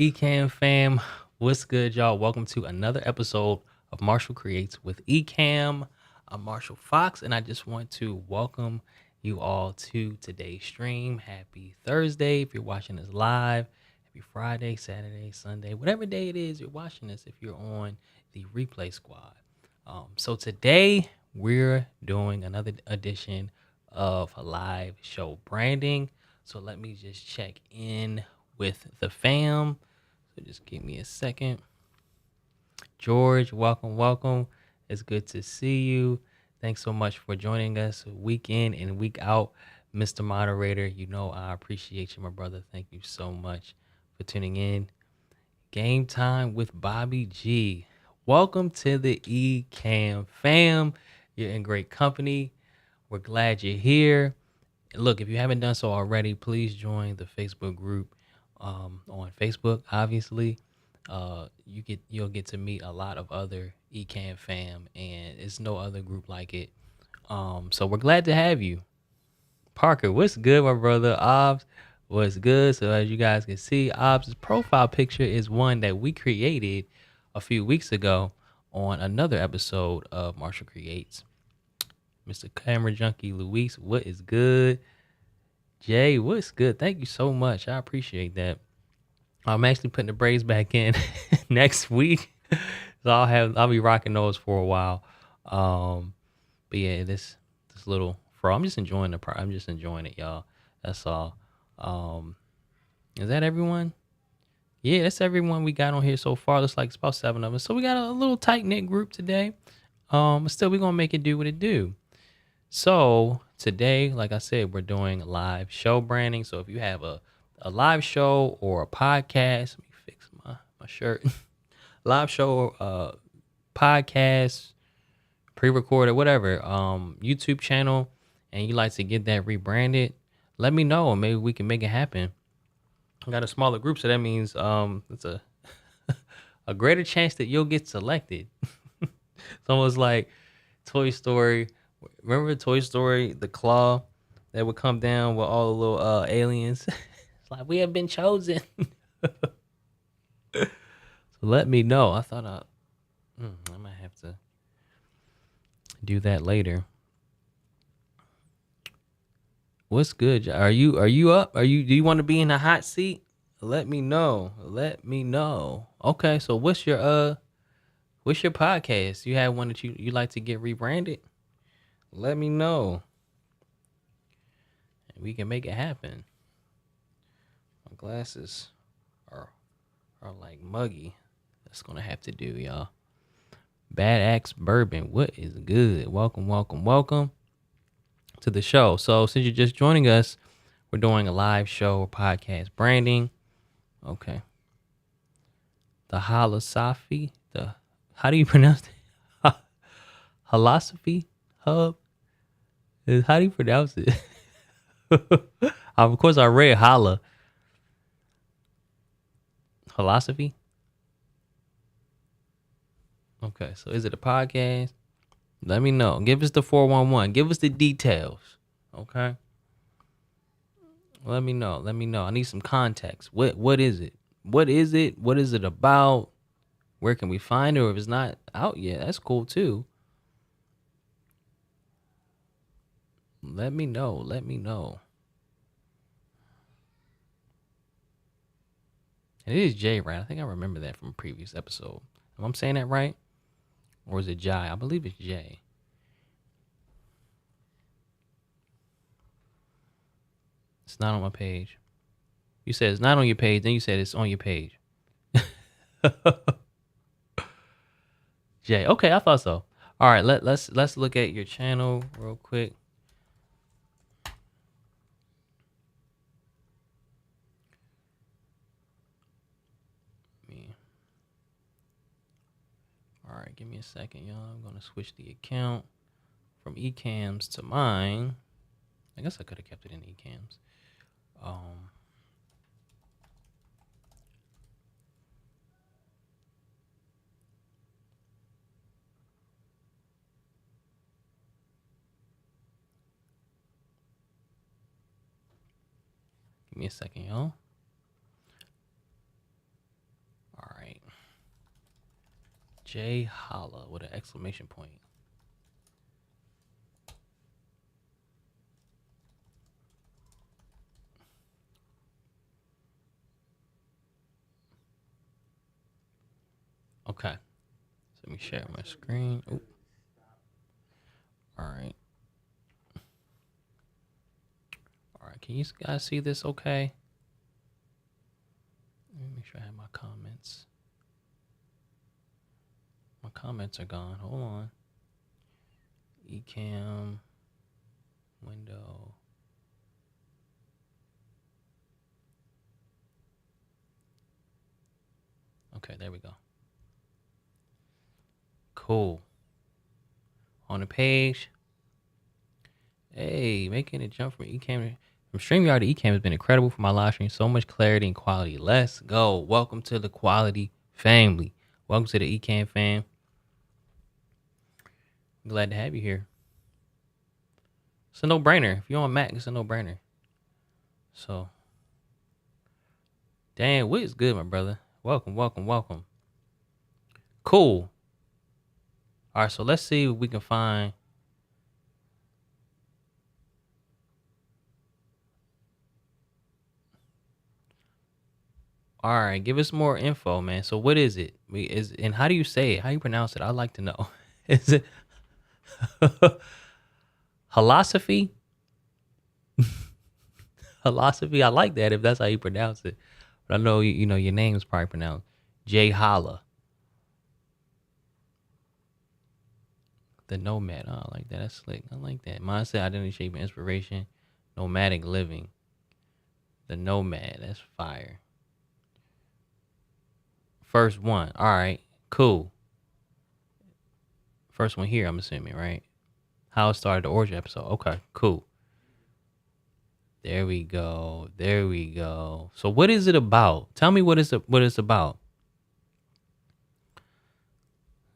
Ecamm Fam, what's good, y'all? Welcome to another episode of Marshall Creates with Ecamm. I'm Marshall Fox, and I just want to welcome you all to today's stream. Happy Thursday if you're watching this live. Happy Friday, Saturday, Sunday, whatever day it is you're watching this if you're on the replay squad. So today we're doing another edition of a live show branding. So let me just check in with the fam. So just give me a second. George, welcome. It's good to see you. Thanks so much for joining us week in and week out. Mr. Moderator, you know I appreciate you, my brother. Thank you so much for tuning in. Game time with Bobby G. Welcome to the Ecamm Fam. You're in great company. We're glad you're here. Look, if you haven't done so already, please join the Facebook group on Facebook. Obviously, you'll get to meet a lot of other Ecamm Fam, and it's no other group like it. So we're glad to have you. Parker, what's good, my brother? Obs, what's good? So as you guys can see, Obs' profile picture is one that we created a few weeks ago on another episode of Marshall Creates. Mr. Camera Junkie Luis, what is good? Jay, what's good? Thank you so much. I appreciate that. I'm actually putting the braids back in next week. So I'll be rocking those for a while. But yeah, this little fro. I'm just enjoying I'm just enjoying it, y'all. That's all. Is that everyone? Yeah, that's everyone we got on here so far. Looks like it's about 7 of us. So we got a little tight knit group today. Still we're gonna make it do what it do. So today, like I said, we're doing live show branding. So if you have a live show or a podcast, let me fix my shirt. Live show, podcast, pre-recorded, whatever, YouTube channel, and you like to get that rebranded, let me know and maybe we can make it happen. I got a smaller group, so that means it's a a greater chance that you'll get selected. It's almost like Toy Story. Remember Toy Story, the claw that would come down with all the little aliens? It's like we have been chosen. So let me know. I thought I might have to do that later. What's good? Are you up? Do you want to be in the hot seat? Let me know. Let me know. Okay, so what's your podcast? You have one that you like to get rebranded? Let me know. And we can make it happen. My glasses are are like muggy. That's gonna have to do, y'all. Bad Axe Bourbon. What is good? Welcome, welcome, welcome to the show. So since you're just joining us, we're doing a live show podcast branding. Okay. The Holosophy. How do you pronounce it? Holosophy Hub? How do you pronounce it? Of course I read Holosophy. Okay, so is it a podcast? Let me know. Give us the 411. Give us the details. Okay. Let me know. Let me know. I need some context. What is it? What is it? What is it about? Where can we find it? Or if it's not out yet, that's cool too. Let me know. Let me know. It is Jay, right? I think I remember that from a previous episode. Am I saying that right? Or is it Jai? I believe it's Jay. It's not on my page. You said it's not on your page, then you said it's on your page. Jay. Okay, I thought so. All right, let's look at your channel real quick. All right, give me a second, y'all. I'm gonna switch the account from Ecamm's to mine. I guess I could have kept it in Ecamm's. Give me a second, y'all. All right. Jay Holla with an exclamation point. Okay. So let me share my screen. Ooh. All right. All right. Can you guys see this okay? Let me make sure I have my comments. My comments are gone. Hold on. Ecamm window. Okay, there we go. Cool. On the page. Hey, making a jump from Ecamm. From StreamYard to Ecamm has been incredible for my live stream. So much clarity and quality. Let's go. Welcome to the quality family. Welcome to the Ecamm fam. I'm glad to have you here. It's a no-brainer. If you're on Mac, it's a no-brainer. So, Dan, what is good, my brother? Welcome, welcome, welcome. Cool. All right, so let's see if we can find. All right, give us more info, man. So what is it? And how do you say it? How do you pronounce it? I'd like to know. Is it Holosophy? Holosophy? I like that if that's how you pronounce it. But I know you know your name is probably pronounced Jay Holla. The Nomad. Oh, I like that. That's slick. I like that. Mindset, identity, shape, and inspiration. Nomadic living. The Nomad. That's fire. First one. All right. Cool. First one here, I'm assuming, right? How it started the origin episode. Okay, cool. There we go. There we go. So what is it about? Tell me what it's about.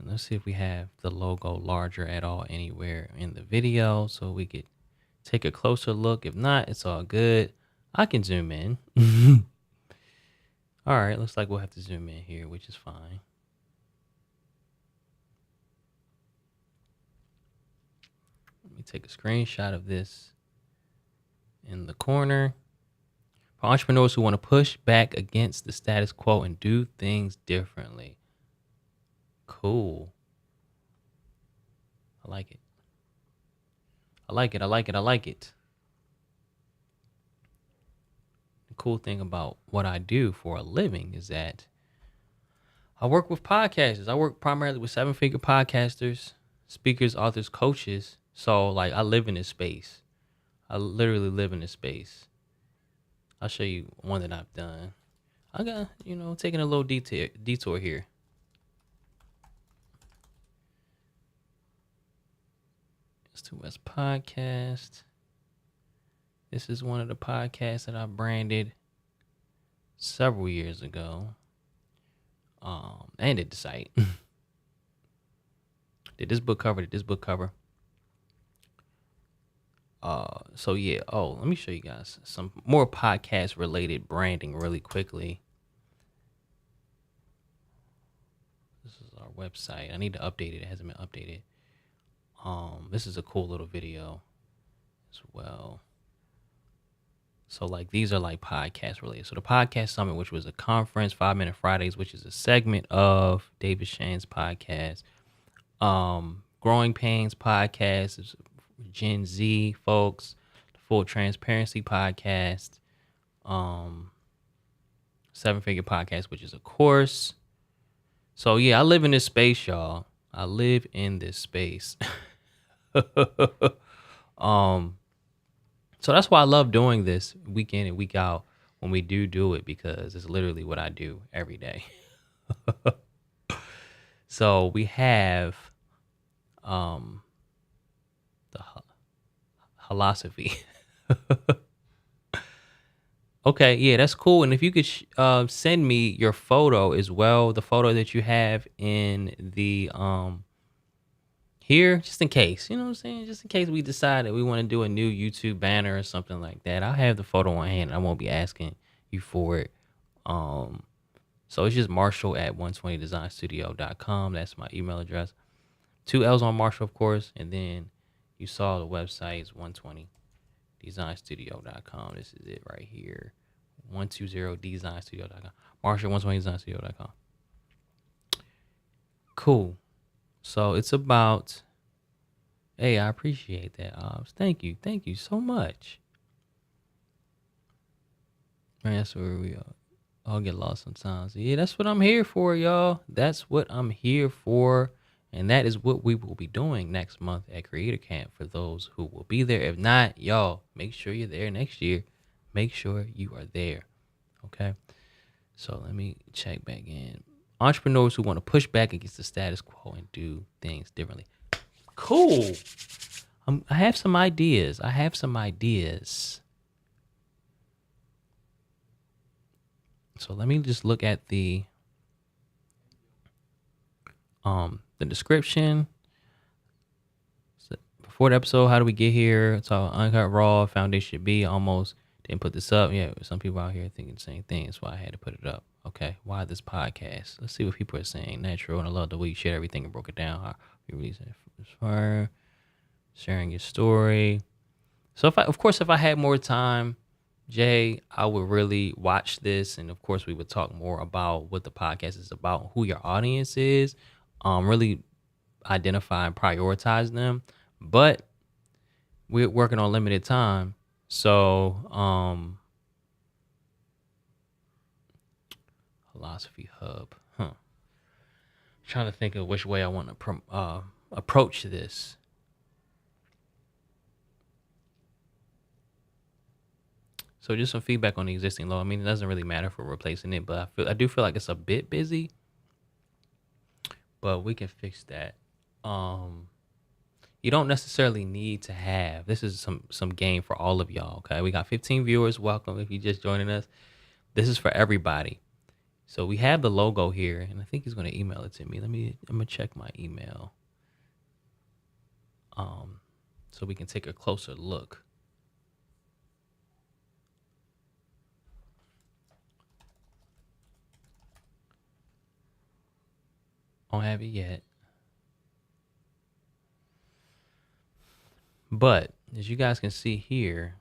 Let's see if we have the logo larger at all anywhere in the video so we could take a closer look. If not, it's all good. I can zoom in. All right, looks like we'll have to zoom in here, which is fine. Let me take a screenshot of this in the corner. For entrepreneurs who want to push back against the status quo and do things differently. Cool. I like it. I like it. I like it. I like it. The cool thing about what I do for a living is that I work with podcasters. I work primarily with 7-figure podcasters, speakers, authors, coaches. So like I live in this space. I literally live in this space. I'll show you one that I've done. I got, taking a little detour here. It's 2 West Podcast. This is one of the podcasts that I branded several years ago. And did the site. Did this book cover. So yeah. Oh, let me show you guys some more podcast related branding really quickly. This is our website. I need to update it. It hasn't been updated. This is a cool little video as well. So like these are like podcast related. So the Podcast Summit, which was a conference, 5 Minute Fridays, which is a segment of David Shane's podcast. Growing Pains podcast is Gen Z folks. The Full Transparency podcast. 7-figure podcast, which is a course. So yeah, I live in this space, y'all. I live in this space. So that's why I love doing this week in and week out when we do it, because it's literally what I do every day. So we have the philosophy. Okay, yeah, that's cool. And if you could send me your photo as well, the photo that you have in the here, just in case, you know what I'm saying? Just in case we decide that we want to do a new YouTube banner or something like that. I'll have the photo on hand. I won't be asking you for it. So it's just marshall@120designstudio.com. That's my email address. 2 L's on Marshall, of course. And then you saw the website is 120designstudio.com. This is it right here. 120designstudio.com. Marshall120designstudio.com. Cool. So it's about, hey, I appreciate that, Ops. Thank you so much. Man, that's where we are. I'll get lost sometimes. Yeah, that's what I'm here for, y'all. That's what I'm here for. And that is what we will be doing next month at Creator Camp for those who will be there. If not, y'all, make sure you're there next year. Make sure you are there. Okay? So let me check back in. Entrepreneurs who want to push back against the status quo and do things differently. Cool. I have some ideas. So let me just look at the description. So before the episode, how do we get here? It's all uncut, raw, foundation should be. Almost didn't put this up. Yeah, some people out here thinking the same thing. That's why I had to put it up. Okay, why this podcast? Let's see what people are saying. Natural, and I love the way you shared everything and broke it down. How you really fire, sharing your story. So if I had more time, Jay, I would really watch this, and of course we would talk more about what the podcast is about, who your audience is, really identify and prioritize them. But we're working on limited time, so Philosophy Hub, trying to think of which way I want to approach this. So just some feedback on the existing logo. I mean, it doesn't really matter if we're replacing it, but I do feel like it's a bit busy. But we can fix that. You don't necessarily need to have. This is some game for all of y'all. Okay, we got 15 viewers. Welcome if you just joining us. This is for everybody. So we have the logo here, and I think he's going to email it to me. I'm gonna check my email, um, so we can take a closer look. I don't have it yet, but as you guys can see here,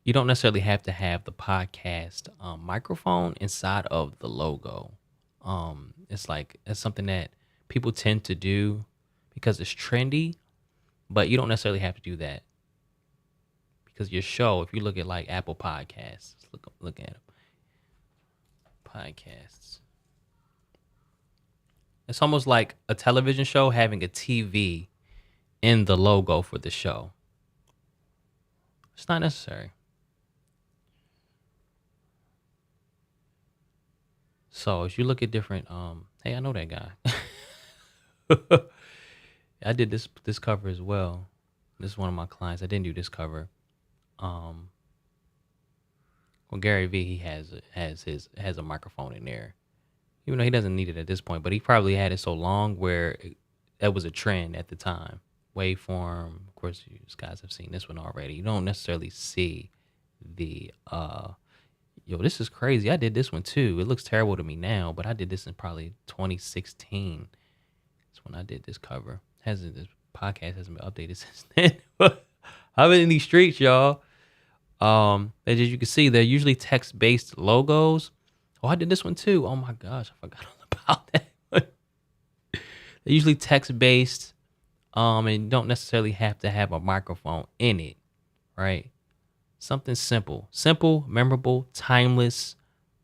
you don't necessarily have to have the podcast microphone inside of the logo. It's something that people tend to do because it's trendy, but you don't necessarily have to do that because your show, if you look at like Apple Podcasts, look at them, podcasts. It's almost like a television show having a TV in the logo for the show. It's not necessary. So as you look at different, hey, I know that guy. I did this cover as well. This is one of my clients. I didn't do this cover. Um, well, Gary V, he has a microphone in there, even though he doesn't need it at this point. But he probably had it so long where that was a trend at the time. Waveform, of course, you guys have seen this one already. You don't necessarily see the yo, this is crazy. I did this one too. It looks terrible to me now, but I did this in probably 2016. That's when I did this cover. Hasn't This podcast hasn't been updated since then. I've been in these streets, y'all. As you can see, they're usually text-based logos. Oh, I did this one too. Oh my gosh, I forgot all about that one. They're usually text-based, and don't necessarily have to have a microphone in it, right? Something simple, memorable, timeless,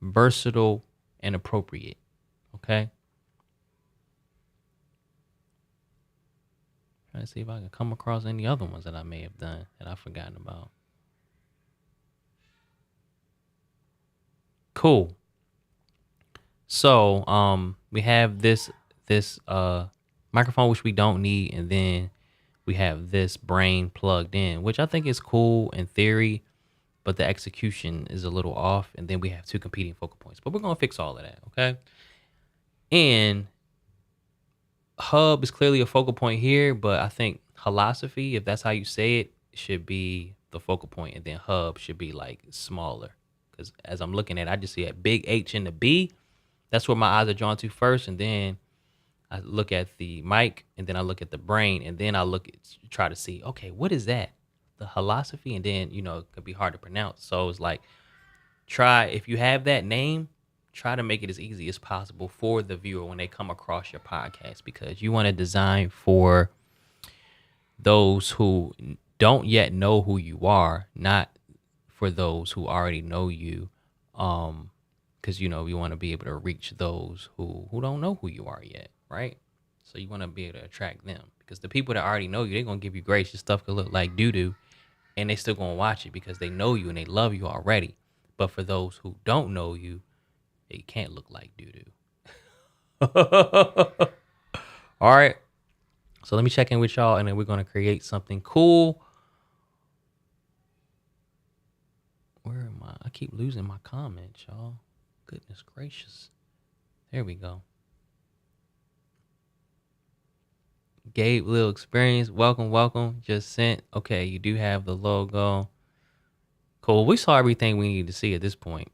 versatile, and appropriate. Okay. Trying to see if I can come across any other ones that I may have done that I've forgotten about. Cool. So we have this microphone which we don't need, and then we have this brain plugged in, which I think is cool in theory, but the execution is a little off. And then we have two competing focal points, but we're gonna fix all of that, okay? And hub is clearly a focal point here, but I think philosophy, if that's how you say it, should be the focal point, and then hub should be like smaller. Because as I'm looking at it, I just see a big H and the B. That's where my eyes are drawn to first, and then I look at the mic, and then I look at the brain, and then I try to see, okay, what is that? The philosophy, and then it could be hard to pronounce. So it's like, try, if you have that name, try to make it as easy as possible for the viewer when they come across your podcast, because you want to design for those who don't yet know who you are, not for those who already know you. Because you want to be able to reach those who don't know who you are yet, right? So you want to be able to attract them, because the people that already know you, they're gonna give you grace. Your stuff could look like doo doo, and they still gonna watch it because they know you and they love you already. But for those who don't know you, it can't look like doo doo. All right. So let me check in with y'all, and then we're gonna create something cool. Where am I? I keep losing my comments, y'all. Goodness gracious. There we go. Gabe Little Experience. Welcome. Just sent. Okay, you do have the logo. Cool. We saw everything we needed to see at this point.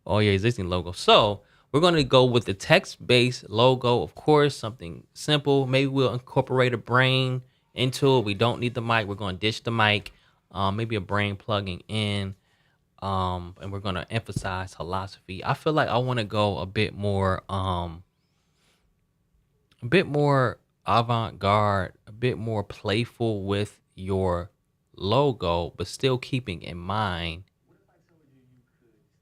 Oh, yeah, existing logo. So we're going to go with the text-based logo, of course, something simple. Maybe we'll incorporate a brain into it. We don't need the mic. We're going to ditch the mic. Maybe a brain plugging in. And we're going to emphasize philosophy. I feel like I want to go a bit more avant-garde, a bit more playful with your logo, but still keeping in mind,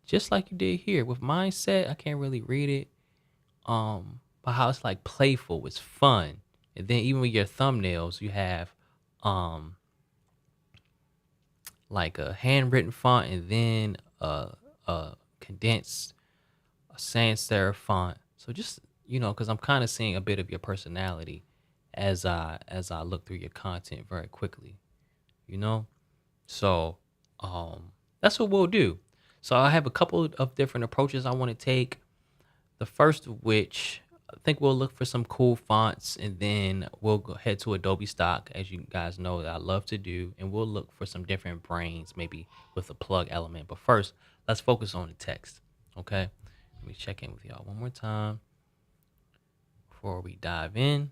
just like you did here with mindset. I can't really read it. But how it's like playful, it's fun. And then even with your thumbnails, you have like a handwritten font, and then a condensed, a sans serif font. So just because I'm kind of seeing a bit of your personality as I look through your content very quickly. So That's what we'll do. So I have a couple of different approaches I want to take. The first of which I think we'll look for some cool fonts, and then we'll go head to Adobe Stock, as you guys know that I love to do, and we'll look for some different brains, maybe with a plug element. But first, let's focus on the text. Okay, let me check in with y'all one more time before we dive in.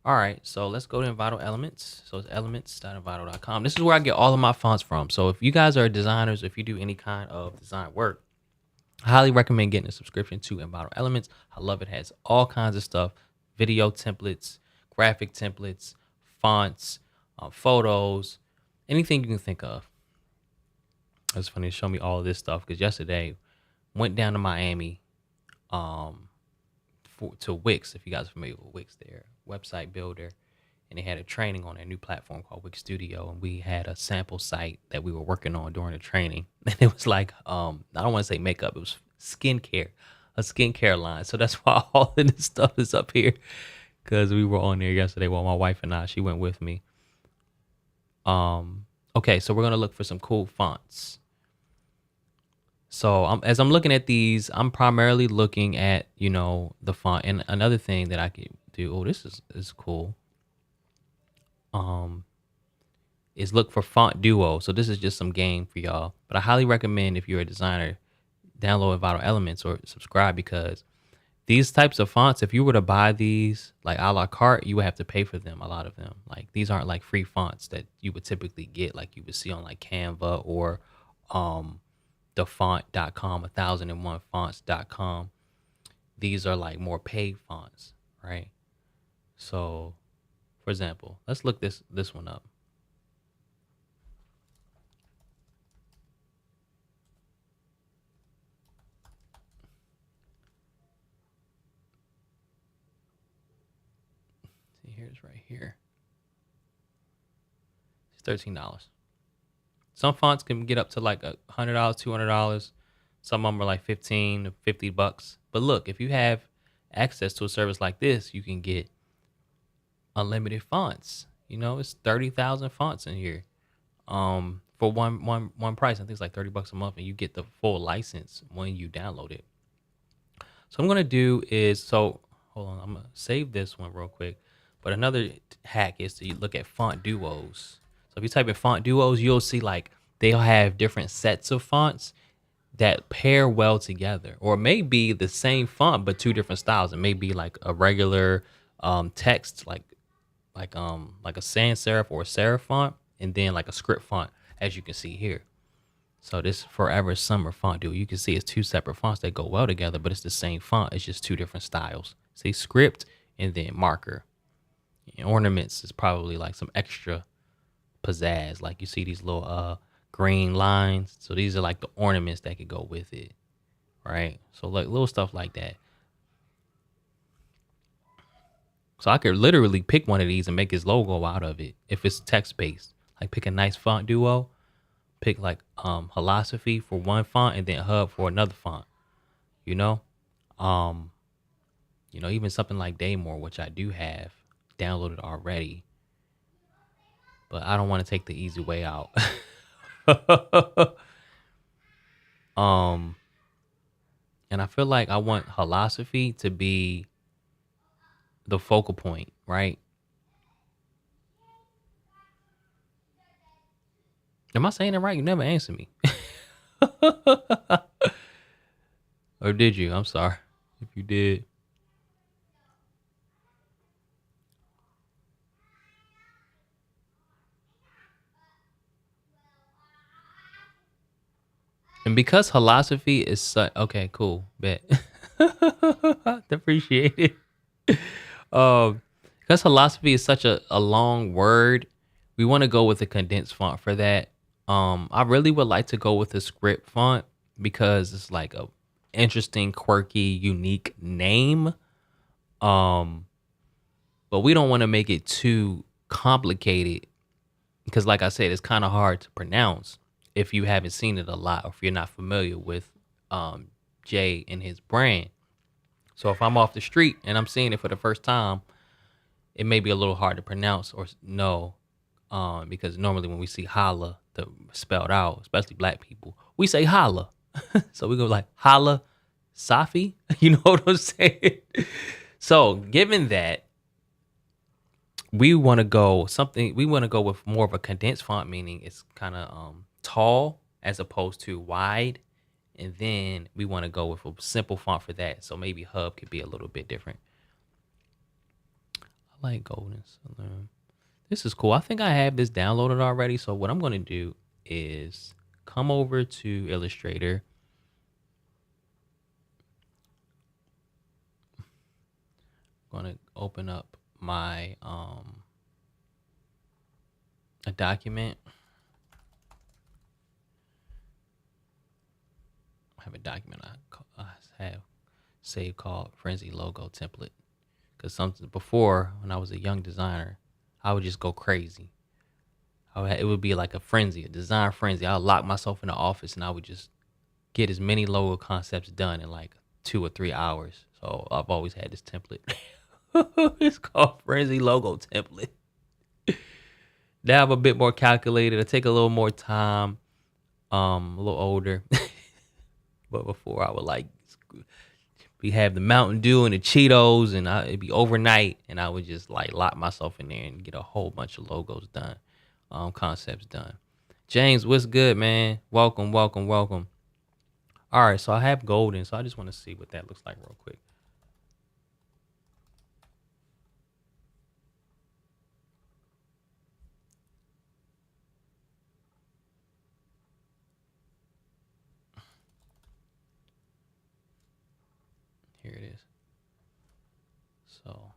All right, so let's go to Envato Elements. So it's elements.envato.com. This is where I get all of my fonts from. So if you guys are designers, if you do any kind of design work, I highly recommend getting a subscription to Envato Elements. I love it. It has all kinds of stuff: video templates, graphic templates, fonts, photos, anything you can think of. It's funny to show me all of this stuff because yesterday went down to Miami to Wix. If you guys are familiar with Wix, their website builder, and they had a training on their new platform called Wix Studio, and we had a sample site that we were working on during the training. And it was like, I don't want to say makeup, it was skincare, a skincare line. So that's why all of this stuff is up here, because we were on there yesterday. Well, my wife and I, she went with me. Okay, so we're gonna look for some cool fonts. So as I'm looking at these, I'm primarily looking at, the font. And another thing that I could do, this is cool, is look for font duo. So this is just some game for y'all. But I highly recommend, if you're a designer, download Envato Elements or subscribe, because these types of fonts, if you were to buy these like a la carte, you would have to pay for them, a lot of them. Like, these aren't like free fonts that you would typically get, like you would see on like Canva or thefont.com, 1001fonts.com. These are like more paid fonts, right? So, for example, let's look this one up. See, here's right here. It's $13. Some fonts can get up to like $100, $200. Some of them are like 15 to $50. But look, if you have access to a service like this, you can get unlimited fonts. It's 30,000 fonts in here. For one price. I think it's like $30 a month, and you get the full license when you download it. So what I'm gonna do is, hold on, I'm gonna save this one real quick. But another hack is to look at font duos. So if you type in font duos, you'll see like they'll have different sets of fonts that pair well together, or it may be the same font but two different styles. It may be like a regular text, like a sans serif or a serif font, and then like a script font, as you can see here. So this Forever Summer font duo, you can see it's two separate fonts that go well together, but it's the same font. It's just two different styles. See, script and then marker. And ornaments is probably like some extra pizzazz. Like, you see these little green lines. So these are like the ornaments that could go with it, right? So like little stuff like that. So I could literally pick one of these and make his logo out of it if it's text based. Like, pick a nice font duo, pick like Philosophy for one font and then Hub for another font. Even something like Daymore, which I do have downloaded already, but I don't want to take the easy way out. And I feel like I want Philosophy to be the focal point, right? Am I saying it right? You never answer me. Or did you? I'm sorry if you did. And because Philosophy is such, okay, cool, bet. Appreciate it. Because Philosophy is such a long word, we want to go with a condensed font for that. I really would like to go with a script font because it's like a interesting, quirky, unique name. But we don't want to make it too complicated because, like I said, it's kind of hard to pronounce if you haven't seen it a lot, or if you're not familiar with Jay and his brand. So if I'm off the street and I'm seeing it for the first time, it may be a little hard to pronounce or know, because normally when we see holla, the spelled out, especially black people, we say holla. So we go like holla, Safi. You know what I'm saying? So given that, we want to go something. We want to go with more of a condensed font, meaning it's kind of tall as opposed to wide. And then we want to go with a simple font for that. So maybe Hub could be a little bit different. I like Golden Saloon. This is cool. I think I have this downloaded already. So what I'm going to do is come over to Illustrator. I'm going to open up my a document. I have a document I have saved called Frenzy Logo Template. Because something before, when I was a young designer, I would just go crazy. It would be like a frenzy, a design frenzy. I would lock myself in the office and I would just get as many logo concepts done in like 2 or 3 hours. So I've always had this template. It's called Frenzy Logo Template. Now I'm a bit more calculated. I take a little more time. A little older. But before I would like we have the Mountain Dew and the Cheetos, and it'd be overnight, and I would just like lock myself in there and get a whole bunch of logos done, concepts done. James, what's good, man? Welcome, welcome, welcome. All right, so I have golden, so I just want to see what that looks like real quick. Here it is. So,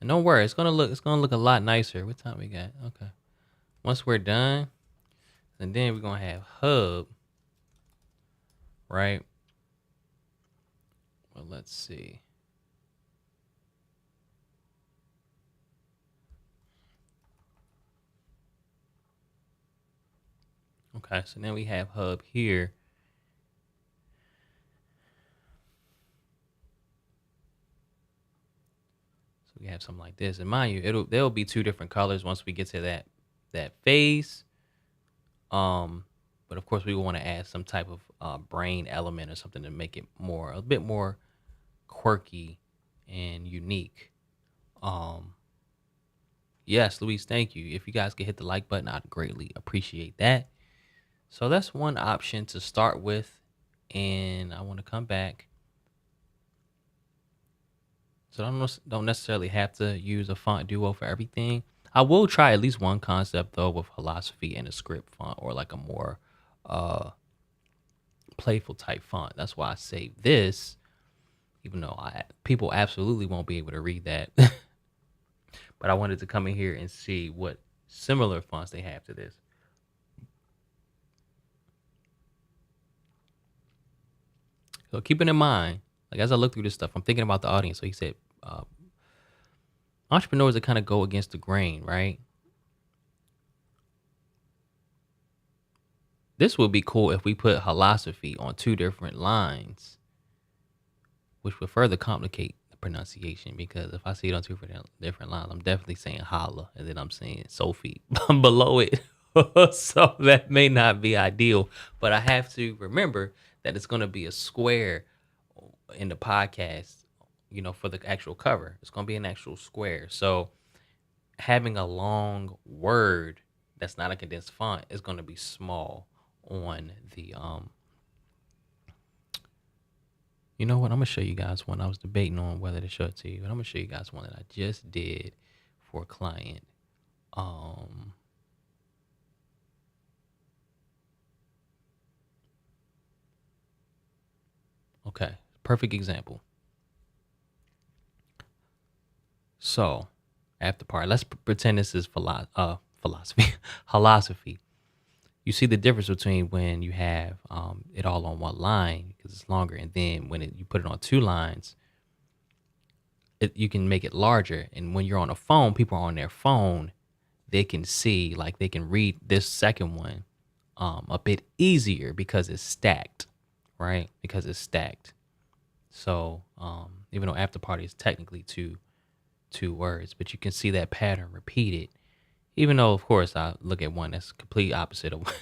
and don't worry, it's gonna look a lot nicer. What time we got? Okay. Once we're done, and then we're gonna have Hub, right? Well, let's see. Okay, so now we have Hub here. So we have something like this. And mind you, there'll be 2 different colors once we get to that phase. But of course we want to add some type of brain element or something to make it a bit more quirky and unique. Um, yes, Luis, thank you. If you guys could hit the like button, I'd greatly appreciate that. So that's one option to start with. And I want to come back. So I don't necessarily have to use a font duo for everything. I will try at least one concept though with philosophy and a script font or like a more playful type font. That's why I saved this, even though people absolutely won't be able to read that. But I wanted to come in here and see what similar fonts they have to this. So keeping in mind, like as I look through this stuff, I'm thinking about the audience. So he said, entrepreneurs that kind of go against the grain, right? This would be cool if we put philosophy on 2 different lines, which would further complicate the pronunciation. Because if I see it on 2 different lines, I'm definitely saying holla, and then I'm saying Sophie below it. So that may not be ideal, but I have to remember that it's going to be a square in the podcast, for the actual cover. It's going to be an actual square. So having a long word that's not a condensed font is going to be small on the you know what, I'm gonna show you guys one. I was debating on whether to show it to you, but I'm gonna show you guys one that I just did for a client. Okay, perfect example. So after part, let's pretend this is philosophy philosophy. You see the difference between when you have it all on one line because it's longer, and then when you put it on 2 lines, you can make it larger. And when you're on a phone, people are on their phone, they can see, like they can read this second one a bit easier because it's stacked, right? Because it's stacked. So even though after party is technically 2 two words, but you can see that pattern repeated. Even though, of course, I look at one that's complete opposite of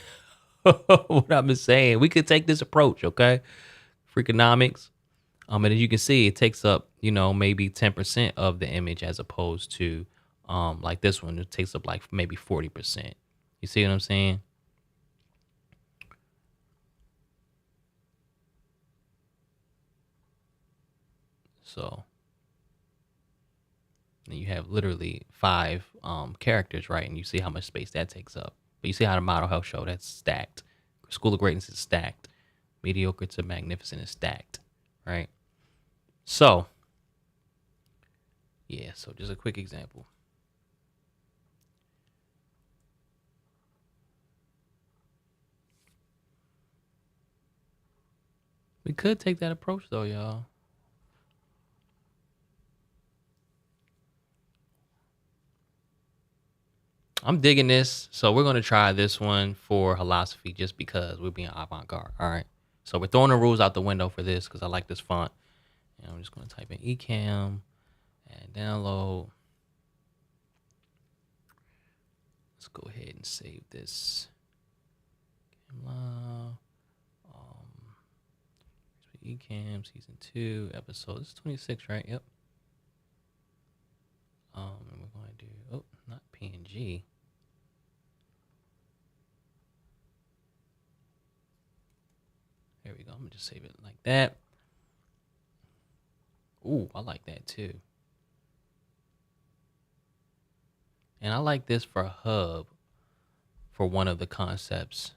what I've been saying. We could take this approach, okay? Freakonomics. And as you can see, it takes up, maybe 10% of the image as opposed to like this one, it takes up like maybe 40%. You see what I'm saying? So then you have literally five characters, right? And you see how much space that takes up. But you see how the model health show that's stacked. School of Greatness is stacked. Mediocre to Magnificent is stacked, right? So, yeah, so just a quick example. We could take that approach though, y'all. I'm digging this. So we're gonna try this one for philosophy just because we're being avant-garde. All right. So we're throwing the rules out the window for this because I like this font. And I'm just gonna type in Ecamm and download. Let's go ahead and save this. Ecamm season 2 episode. This is 26, right? Yep. And we're going to do not PNG. There we go. I'm gonna just save it like that. Ooh, I like that too. And I like this for a hub for one of the concepts.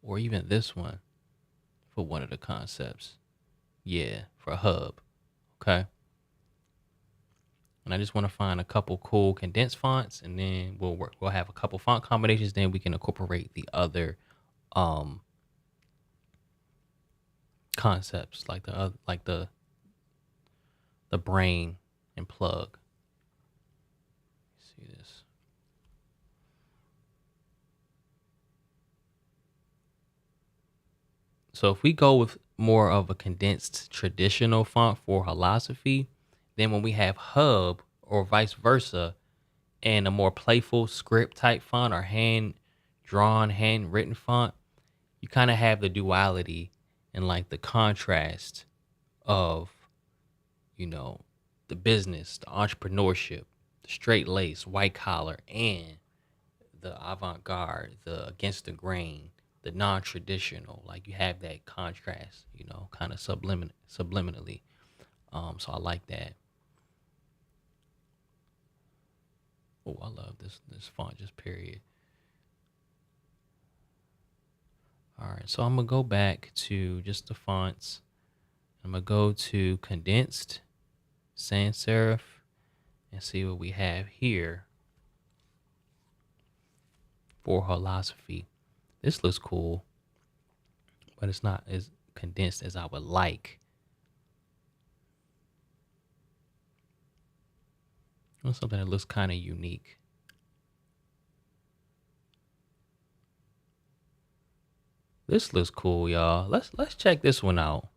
Or even this one for one of the concepts. Yeah, for a hub. Okay. And I just want to find a couple cool condensed fonts, and then we'll have a couple font combinations, then we can incorporate the other concepts like the brain and plug. See this. So if we go with more of a condensed traditional font for philosophy, then when we have hub or vice versa, and a more playful script type font or hand drawn, handwritten font, you kind of have the duality and like the contrast of, you know, the business, the entrepreneurship, the straight lace, white collar, and the avant garde, the against the grain, the non traditional. Like you have that contrast, kind of subliminally. So I like that. Oh, I love this font, just period. All right, so I'm gonna go back to just the fonts. I'm gonna go to condensed sans serif and see what we have here for philosophy. This looks cool, but it's not as condensed as I would like. Something that looks kind of unique. This looks cool, y'all. Let's check this one out.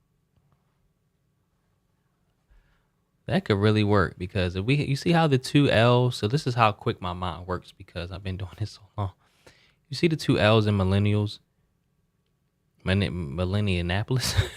That could really work because if you see how the two L's, so this is how quick my mind works because I've been doing this so long. You see the two L's in millennials, Millennianapolis.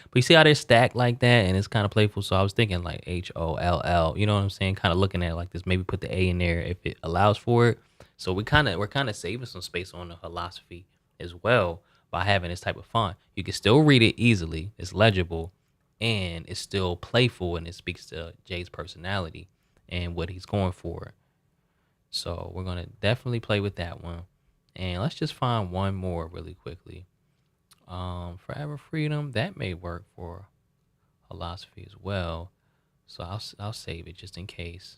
But you see how they're stacked like that, and it's kind of playful. So I was thinking like HOLL. You know what I'm saying? Kind of looking at it like this. Maybe put the A in there if it allows for it. So we're kind of saving some space on the philosophy as well by having this type of font. You can still read it easily. It's legible, and it's still playful, and it speaks to Jay's personality and what he's going for. So we're gonna definitely play with that one, and let's just find one more really quickly. Forever Freedom, that may work for philosophy as well. So I'll save it just in case.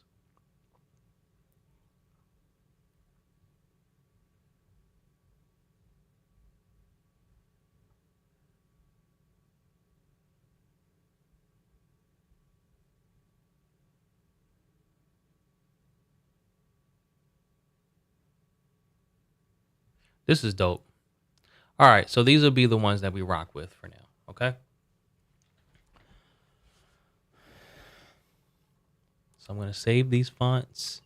This is dope. All right, so these will be the ones that we rock with for now. Okay. So I'm going to save these fonts.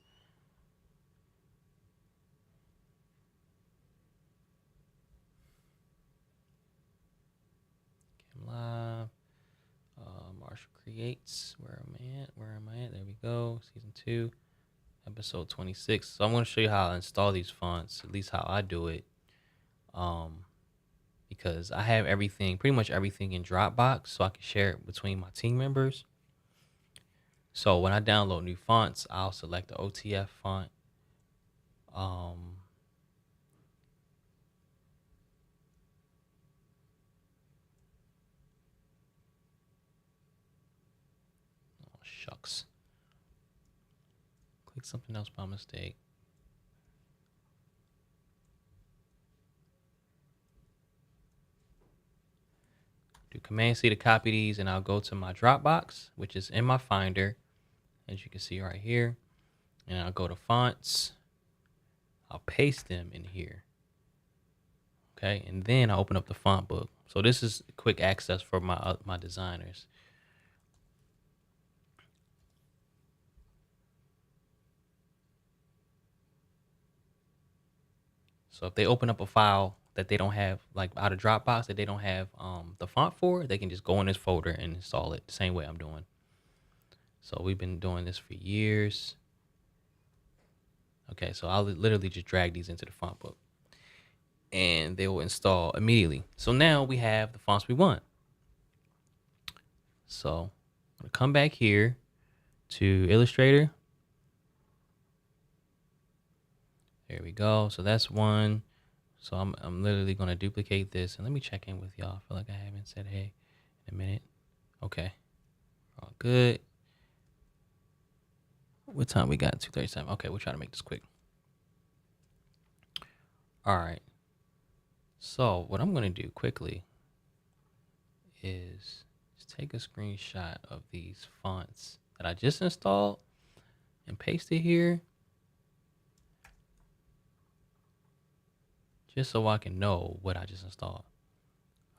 Live. Marshall Creates. Where am I at? There we go. Season 2, episode 26. So I'm going to show you how I install these fonts, at least how I do it. Because I have everything, pretty much everything in Dropbox, so I can share it between my team members. So when I download new fonts, I'll select the OTF font. Oh, shucks. Click something else by mistake. Do Command C to copy these, and I'll go to my Dropbox, which is in my Finder, as you can see right here. And I'll go to fonts. I'll paste them in here. Okay, and then I'll open up the font book. So this is quick access for my designers. So if they open up a file that they don't have, like out of Dropbox, that they don't have the font for, they can just go in this folder and install it the same way I'm doing. So we've been doing this for years. Okay, so I'll literally just drag these into the font book and they will install immediately. So now we have the fonts we want. So I'm gonna come back here to Illustrator. There we go. So that's one. So I'm literally gonna duplicate this, and let me check in with y'all. I feel like I haven't said hey in a minute. Okay, all good. What time we got? 2:37. Okay, we'll try to make this quick. All right. So what I'm gonna do quickly is just take a screenshot of these fonts that I just installed and paste it here, just so I can know what I just installed.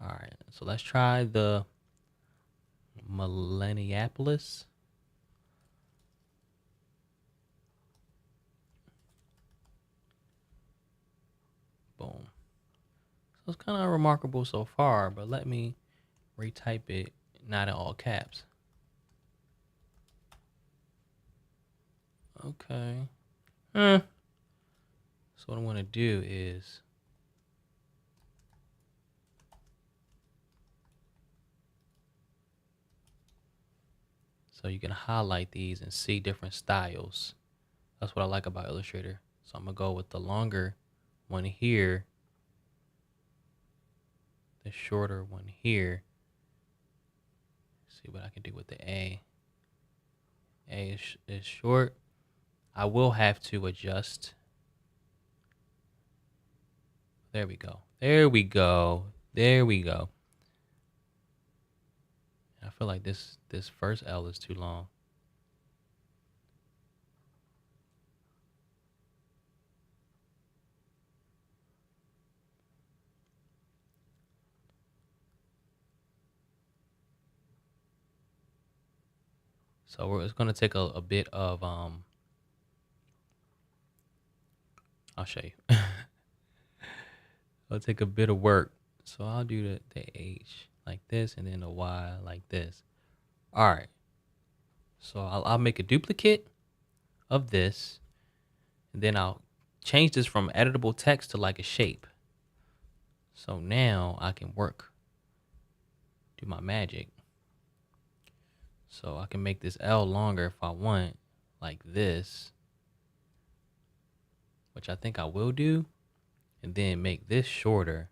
All right, so let's try the Minneapolis. Boom. So it's kind of remarkable so far, but let me retype it, not in all caps. Okay. So what I'm going to do is so you can highlight these and see different styles. That's what I like about Illustrator. So I'm going to go with the longer one here, the shorter one here. See what I can do with the A. A is short. I will have to adjust. There we go. There we go. There we go. I feel like this first L is too long. So it's going to take a bit of, I'll show you. It'll take a bit of work. So I'll do the H like this and then the Y like this. All right. So I'll make a duplicate of this, and then I'll change this from editable text to like a shape. So now I can do my magic. So I can make this L longer if I want, like this, which I think I will do, and then make this shorter,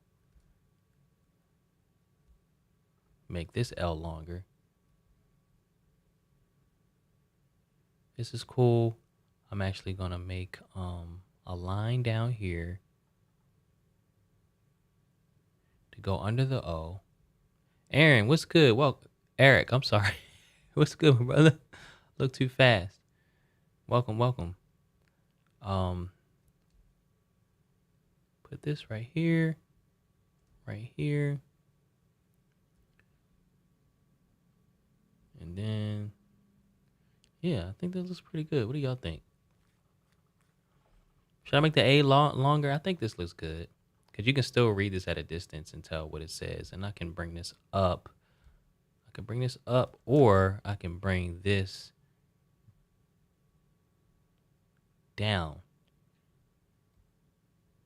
make this L longer. This is cool. I'm actually gonna make a line down here to go under the O. Aaron, what's good? Well, Eric, I'm sorry. What's good, brother? Look too fast. Welcome, welcome. Put this right here, and then Yeah, I think that looks pretty good. What do y'all think? Should I make the A longer? I think this looks good because you can still read this at a distance and tell what it says. And I can bring this up. I can bring this up, or I can bring this down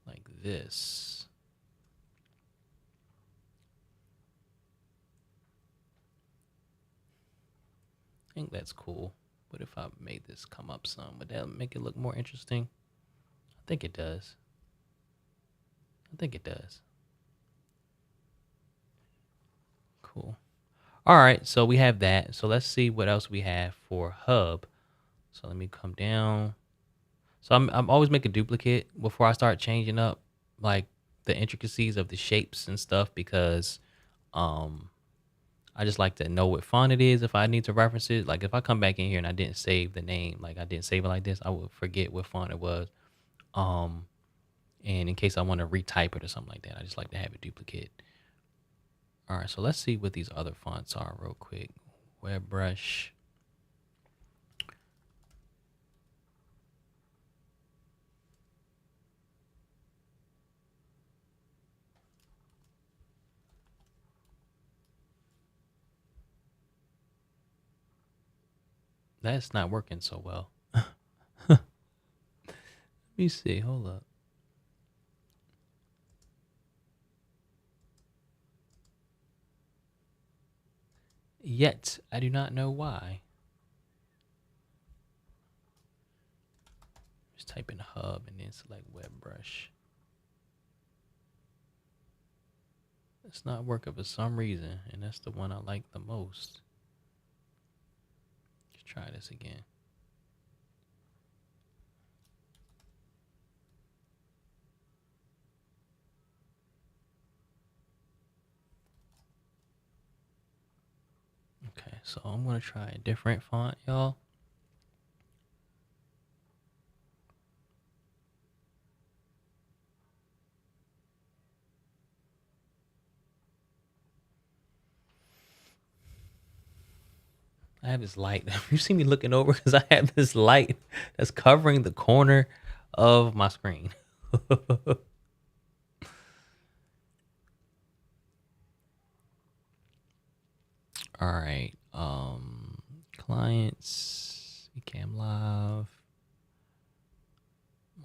like this. I think that's cool. What if I made this come up some? Would that make it look more interesting? I think it does. I think it does. Cool. All right, so we have that. So let's see what else we have for hub. So let me come down. So I'm always make a duplicate before I start changing up like the intricacies of the shapes and stuff because um I just like to know what font it is if I need to reference it. Like if I come back in here and I didn't save the name, like I didn't save it like this, I would forget what font it was. Um and in case I want to retype it or something like that, I just like to have a duplicate. All right, so let's see what these other fonts are real quick. Web brush. That's not working so well. Let me see. Hold up. Yet I do not know why. Just type in hub and then select web brush. It's not working for some reason, and that's the one I like the most. Let's try this again. Okay, so I'm gonna try a different font, y'all. I have this light. You see me looking over because I have this light that's covering the corner of my screen. All right. Clients, Ecamm Live,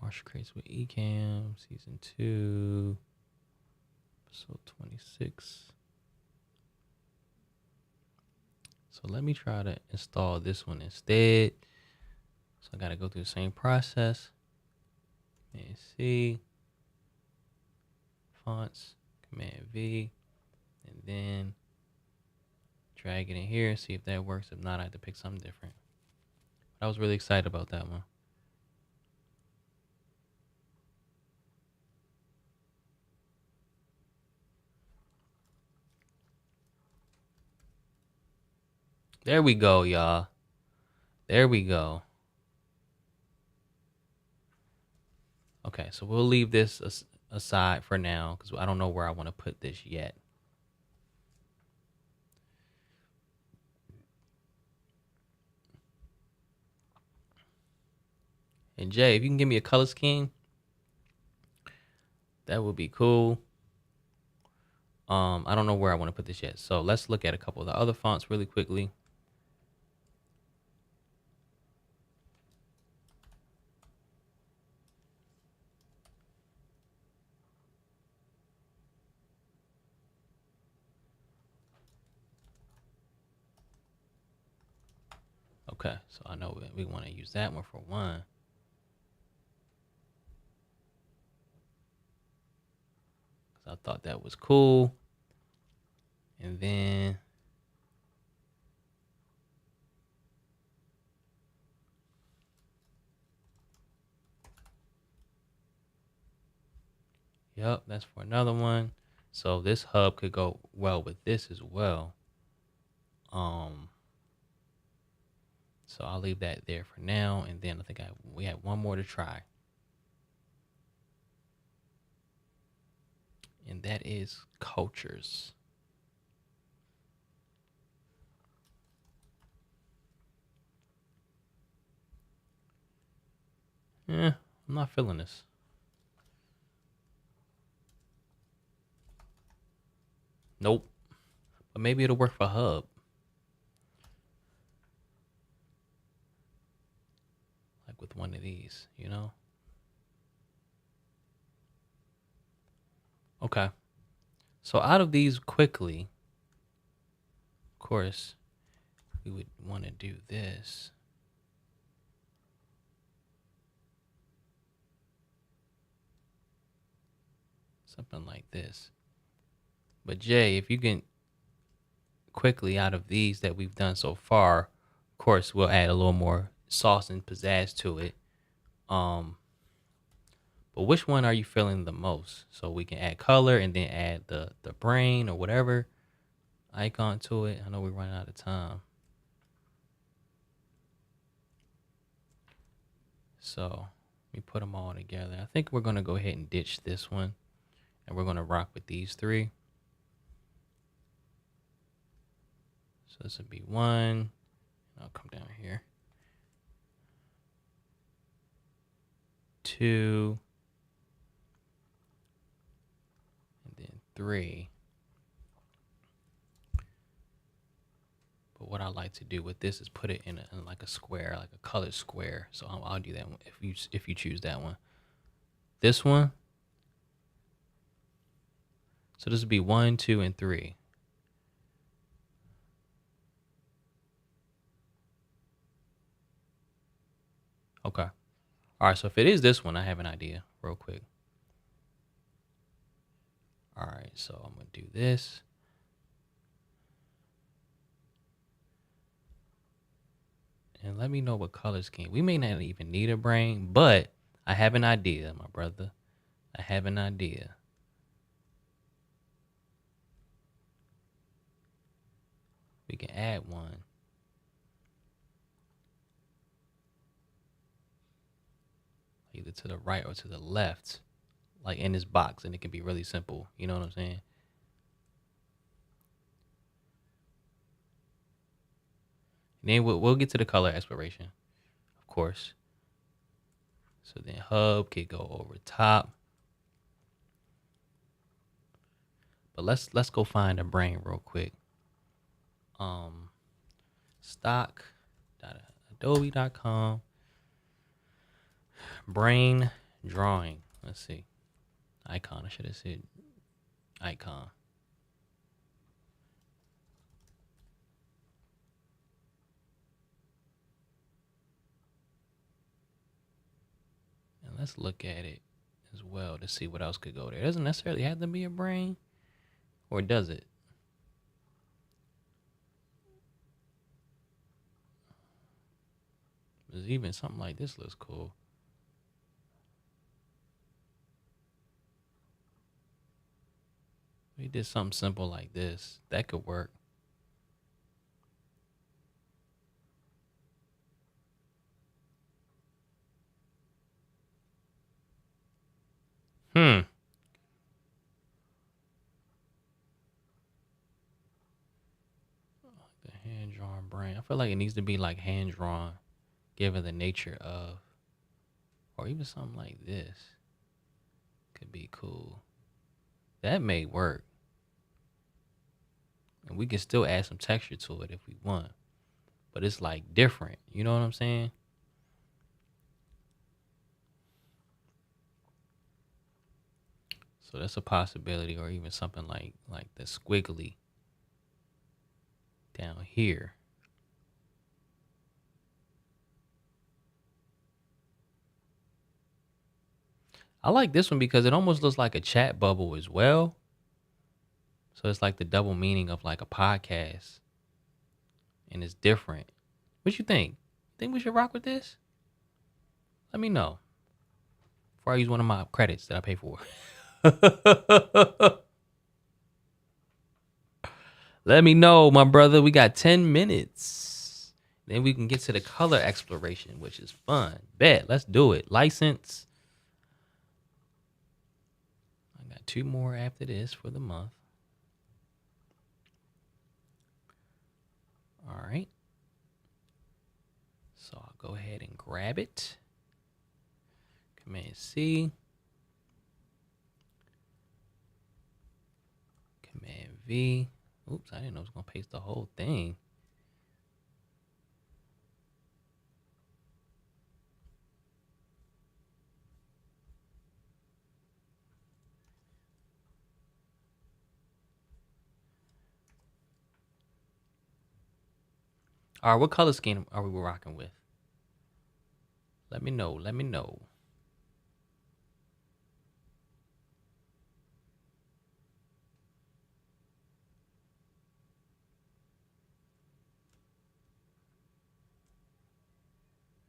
Marshall Creates with Ecamm, Season 2, Episode 26. So let me try to install this one instead. So I got to go through the same process. Command C, fonts, Command V, and then drag it in here and see if that works. If not, I have to pick something different. But I was really excited about that one. There we go, y'all. There we go. Okay, so we'll leave this aside for now because I don't know where I want to put this yet. And Jay, if you can give me a color scheme, that would be cool. I don't know where I want to put this yet. So let's look at a couple of the other fonts really quickly. Okay, so I know we want to use that one for one. Because I thought that was cool. And then yep, that's for another one. So this hub could go well with this as well. So I'll leave that there for now, and then I think we have one more to try, and that is cultures. I'm not feeling this. Nope. But maybe it'll work for Hub. Like with one of these, you know? Okay. So out of these quickly, of course, we would want to do this. Something like this. But Jay, if you can quickly out of these that we've done so far, of course, we'll add a little more sauce and pizzazz to it. But which one are you feeling the most? So we can add color and then add the brain or whatever icon to it. I know we're running out of time. So let me put them all together. I think we're going to go ahead and ditch this one. And we're going to rock with these three. So this would be one. I'll come down here. 2. And then 3. But what I like to do with this is put it in like a square, like a colored square. So I'll do that one if you choose that one. This one. So this would be 1, 2, and 3. Okay. All right. So if it is this one, I have an idea real quick. All right. So I'm going to do this. And let me know what color scheme. We may not even need a brain, but I have an idea, my brother. I have an idea. We can add one. Either to the right or to the left, like in this box, and it can be really simple. You know what I'm saying? And then we'll get to the color exploration, of course. So then hub could go over top. But let's go find a brain real quick. Stock.adobe.com brain drawing. Let's see. Icon. I should have said icon. And let's look at it as well to see what else could go there. It doesn't necessarily have to be a brain, or does it? There's even something like this looks cool. We did something simple like this. That could work. The hand drawn brain. I feel like it needs to be like hand drawn, given the nature of, or even something like this could be cool. That may work. And we can still add some texture to it if we want. But it's like different. You know what I'm saying? So that's a possibility, or even something like the squiggly down here. I like this one because it almost looks like a chat bubble as well. So it's like the double meaning of like a podcast. And it's different. What you think? Think we should rock with this? Let me know. Before I use one of my credits that I pay for. Let me know, my brother. We got 10 minutes. Then we can get to the color exploration, which is fun. Bet. Let's do it. License. I got 2 more after this for the month. All right. So I'll go ahead and grab it. Command C. Command V. Oops, I didn't know it was going to paste the whole thing. All right, what color scheme are we rocking with? Let me know. Let me know.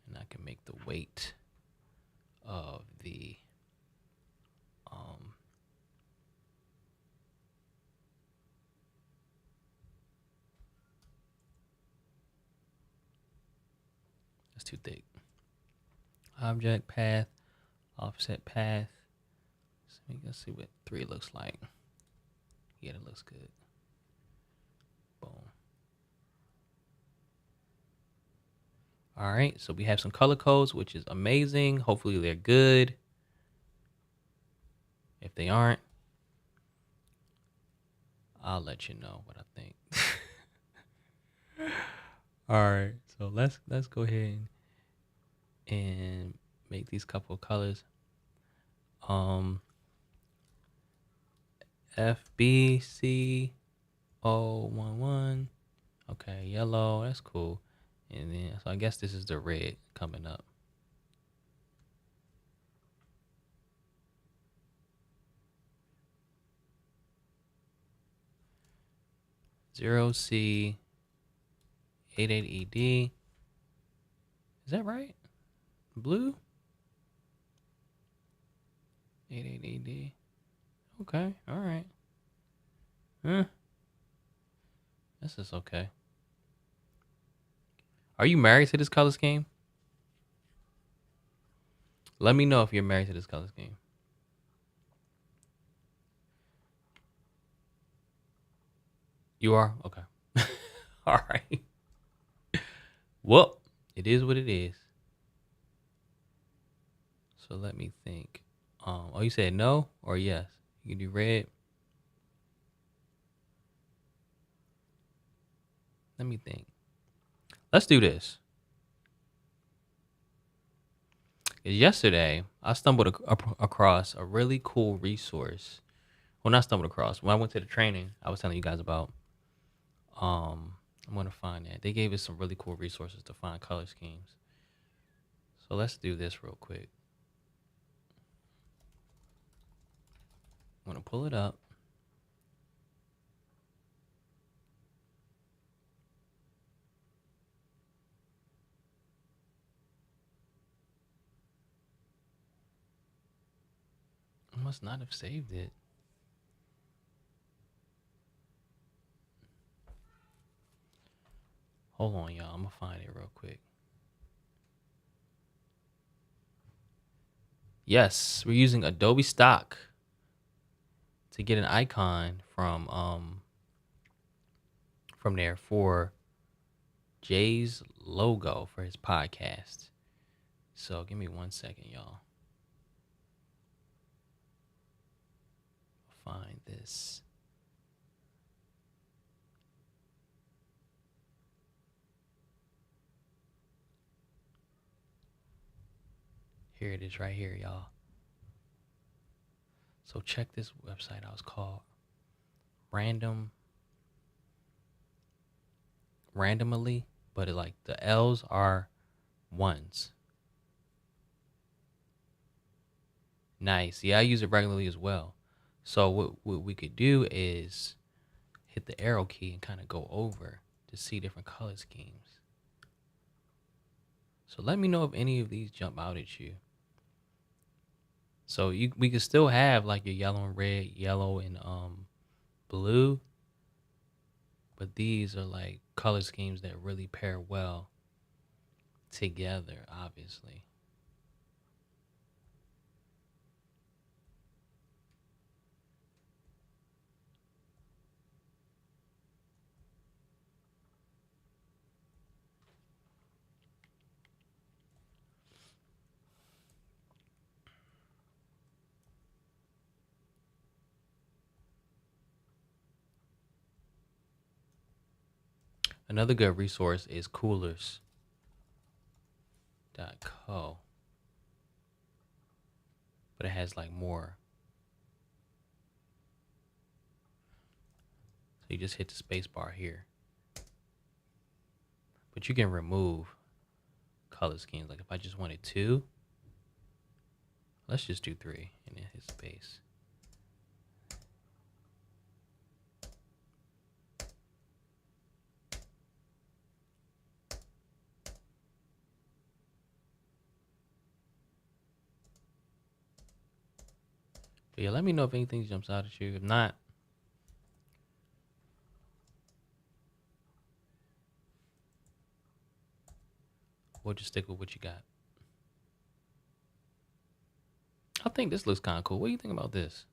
And I can make the weight of the that's too thick. Object path, offset path. So let's see what 3 looks like. Yeah, that looks good. Boom. All right, so we have some color codes, which is amazing. Hopefully they're good. If they aren't, I'll let you know what I think. All right, so let's go ahead and make these couple of colors. FBCO11. Okay, yellow. That's cool. And then so I guess this is the red coming up. 0C88ED. Is that right? Blue? 88ED. Okay, all right. This is okay. Are you married to this color scheme? Let me know if you're married to this color scheme. You are? Okay. All right. Well, it is what it is. So let me think. Oh, you said no or yes? You can do red. Let me think. Let's do this. Yesterday, I stumbled across a really cool resource. Well, not stumbled across. When I went to the training, I was telling you guys about. I'm gonna find that. They gave us some really cool resources to find color schemes. So let's do this real quick. I'm gonna pull it up. I must not have saved it. Hold on, y'all. I'm gonna find it real quick. Yes, we're using Adobe Stock to get an icon from there for Jay's logo for his podcast. So give me 1 second, y'all. Find this. Here it is right here, y'all. So check this website out. It's called randomly, but it, like the L's are ones. Nice. Yeah, I use it regularly as well. So what we could do is hit the arrow key and kind of go over to see different color schemes. So let me know if any of these jump out at you. So we could still have like your yellow and red, yellow and blue, but these are like color schemes that really pair well together, obviously. Another good resource is coolers.co, but it has like more. So you just hit the space bar here. But you can remove color schemes. Like if I just wanted 2, let's just do 3 and then hit space. But yeah, let me know if anything jumps out at you. If not, we'll just stick with what you got. I think this looks kind of cool. What do you think about this?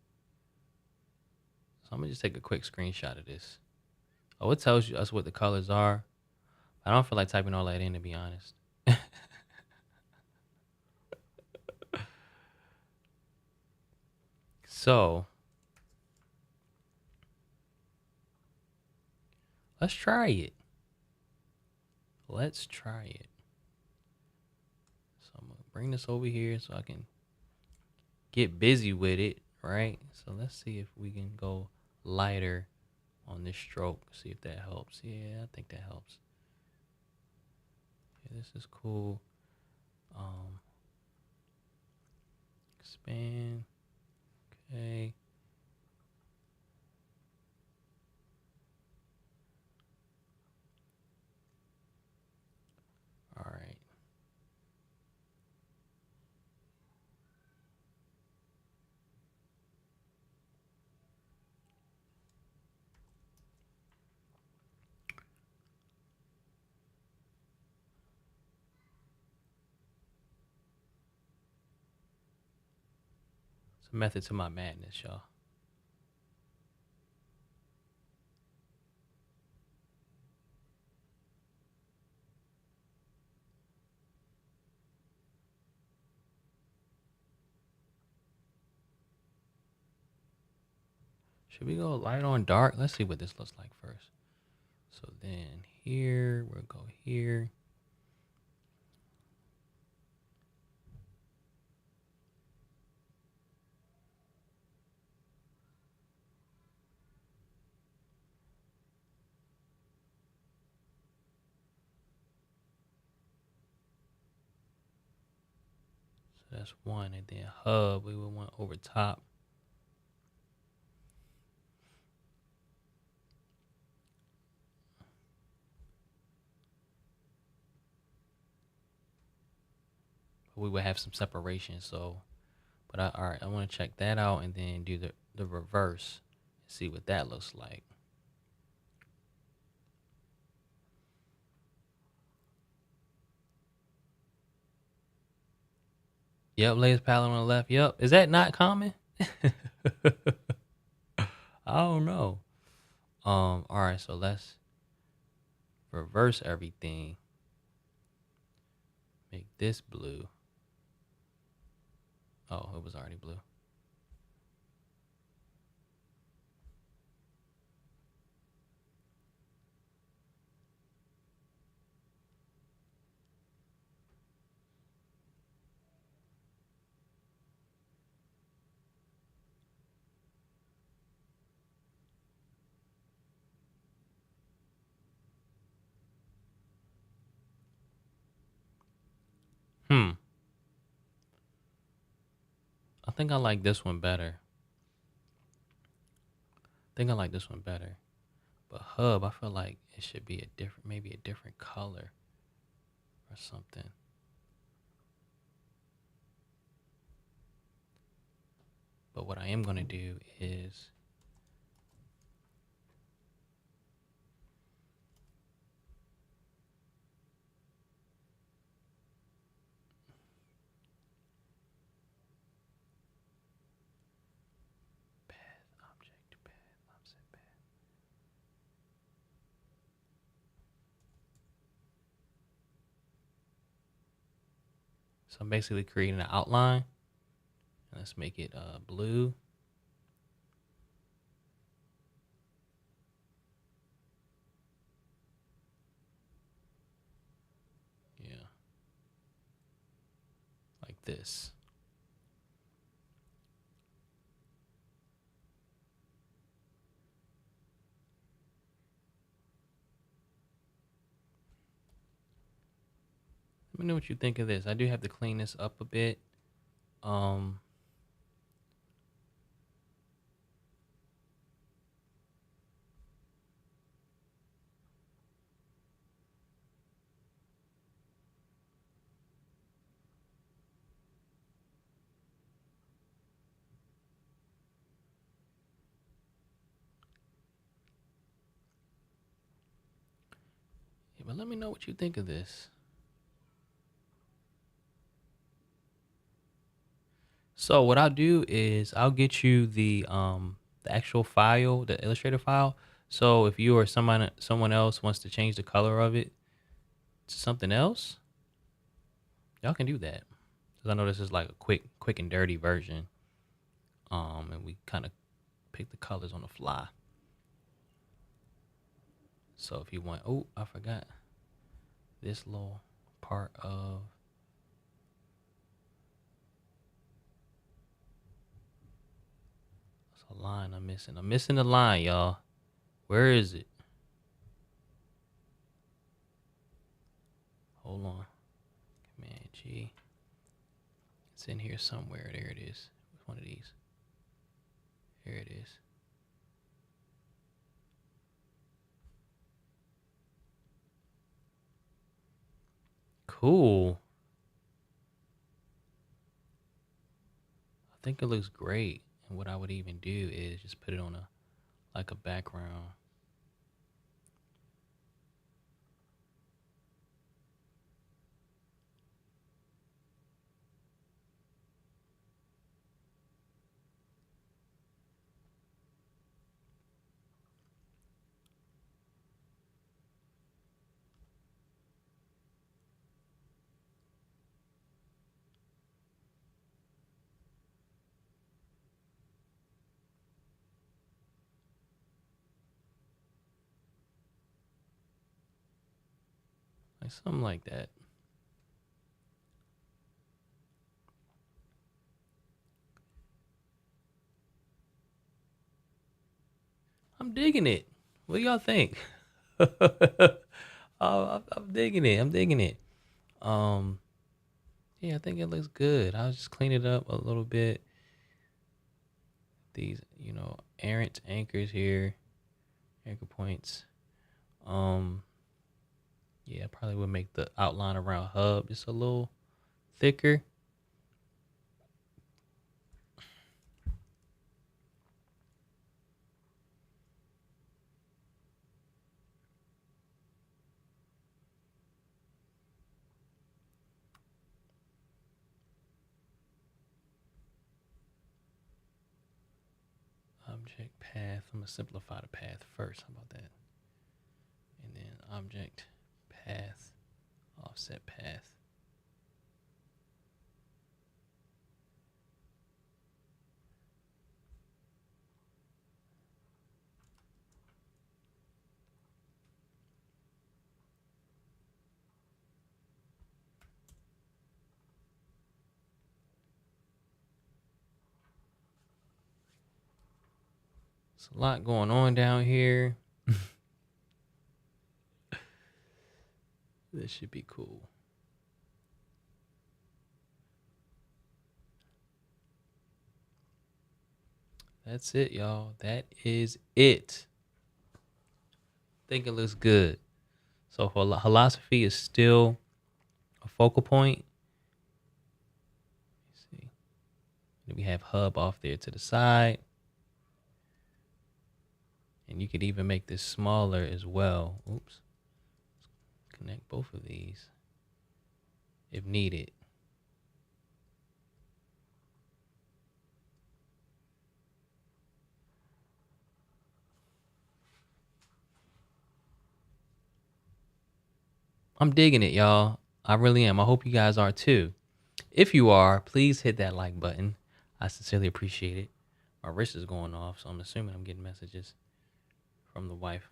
So I'm gonna just take a quick screenshot of this. Oh, it tells you us what the colors are. I don't feel like typing all that in, to be honest. So let's try it. Let's try it. So I'm gonna bring this over here so I can get busy with it, right? So let's see if we can go lighter on this stroke. See if that helps. Yeah, I think that helps. Yeah, this is cool. Expand. Okay. All right. It's a method to my madness, y'all. Should we go light on dark? Let's see what this looks like first. So then here, we'll go here. So that's one. And then hub, we would want over top. But we would have some separation. So, but all right, I want to check that out and then do the reverse. See what that looks like. Yep, latest palette on the left. Yep. Is that not common? I don't know. All right, so let's reverse everything. Make this blue. Oh, it was already blue. I think I like this one better. But hub, I feel like it should be maybe a different color or something. But what I am gonna do is object, path, offset path. So I'm basically creating an outline. Let's make it blue. like this. Let me know what you think of this. I do have to clean this up a bit. Um, yeah, but let me know what you think of this. So what I'll do is I'll get you the actual file, the Illustrator file. So if you or someone else wants to change the color of it to something else, y'all can do that. Because I know this is like a quick and dirty version. And we kind of pick the colors on the fly. So if you want, oh, I forgot this little part of it's a line I'm missing. I'm missing the line, y'all. Where is it? Hold on. Command G. It's in here somewhere. There it is. It's one of these. Here it is. Cool. I think it looks great. And what I would even do is just put it on a background. Like something like that. I'm digging it. What do y'all think? I'm digging it. I'm digging it. Um, yeah, I think it looks good. I'll just clean it up a little bit. These, errant anchors here, anchor points. Um, yeah, I probably would make the outline around hub just a little thicker. Object path. I'm gonna simplify the path first. How about that? And then object path, offset path. There's a lot going on down here. This should be cool. That's it, y'all. That is it. I think it looks good. So philosophy is still a focal point. Let's see. Then we have hub off there to the side. And you could even make this smaller as well. Oops. Connect both of these if needed. I'm digging it, y'all. I really am. I hope you guys are too. If you are, please hit that like button. I sincerely appreciate it. My wrist is going off, so I'm assuming I'm getting messages from the wife.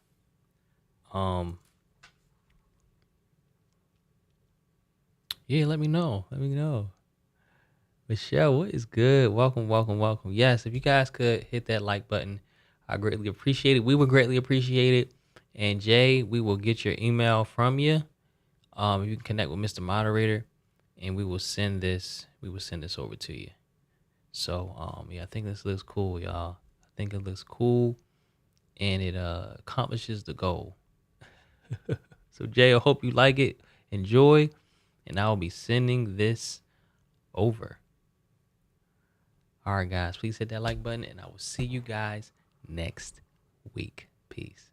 Yeah, let me know. Let me know. Michelle, what is good? Welcome, welcome, welcome. Yes, if you guys could hit that like button, I greatly appreciate it. We would greatly appreciate it. And Jay, we will get your email from you. You can connect with Mr. Moderator, and we will send this. We will send this over to you. So, yeah, I think this looks cool, y'all. I think it looks cool, and it accomplishes the goal. So, Jay, I hope you like it. Enjoy, and I will be sending this over. All right, guys, please hit that like button, and I will see you guys next week. Peace.